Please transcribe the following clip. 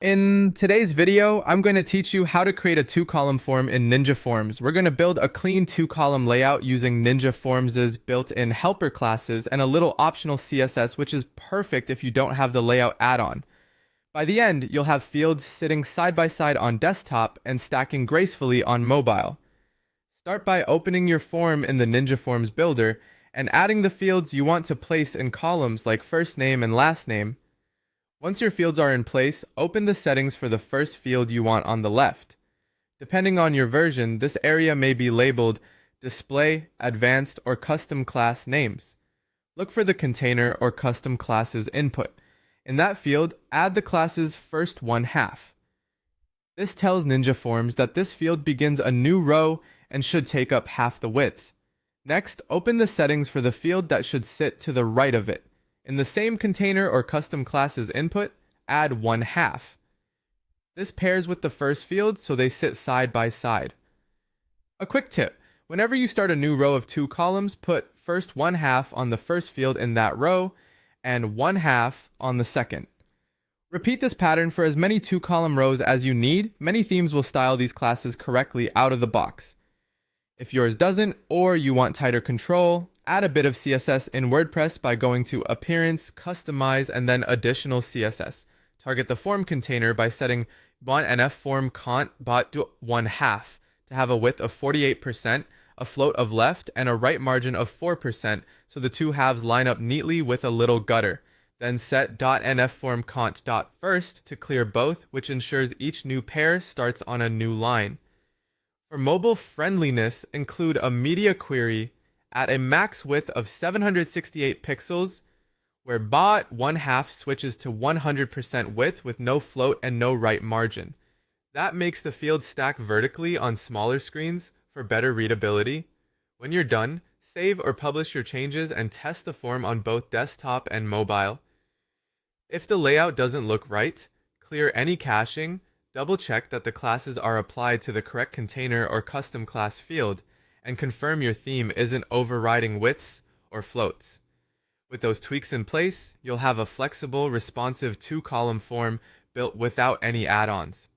In today's video, I'm going to teach you how to create a two-column form in Ninja Forms. We're going to build a clean two-column layout using Ninja Forms' built-in helper classes and a little optional CSS, which is perfect if you don't have the layout add-on. By the end, you'll have fields sitting side by side on desktop and stacking gracefully on mobile. Start by opening your form in the Ninja Forms builder and adding the fields you want to place in columns like first name and last name. Once your fields are in place, open the settings for the first field you want on the left. Depending on your version, this area may be labeled Display, Advanced, or Custom Class Names. Look for the container or custom class's input. In that field, add the class's first one half. This tells Ninja Forms that this field begins a new row and should take up half the width. Next, open the settings for the field that should sit to the right of it. In the same container or custom class's input, add one half. This pairs with the first field so they sit side by side. A quick tip: whenever you start a new row of two columns, put first one half on the first field in that row and one half on the second. Repeat this pattern for as many two-column rows as you need. Many themes will style these classes correctly out of the box. If yours doesn't, or you want tighter control, add a bit of CSS in WordPress by going to Appearance, Customize, and then Additional CSS. Target the form container by setting .nf form cont bot to one half to have a width of 48%, a float of left, and a right margin of 4% so the two halves line up neatly with a little gutter. Then set .nf form cont .first to clear both, which ensures each new pair starts on a new line. For mobile friendliness, include a media query at a max width of 768 pixels, where bot one half switches to 100% width with no float and no right margin. That makes the field stack vertically on smaller screens for better readability. When you're done, save or publish your changes and test the form on both desktop and mobile. If the layout doesn't look right, clear any caching, double check that the classes are applied to the correct container or custom class field, and confirm your theme isn't overriding widths or floats. With those tweaks in place, you'll have a flexible, responsive two-column form built without any add-ons.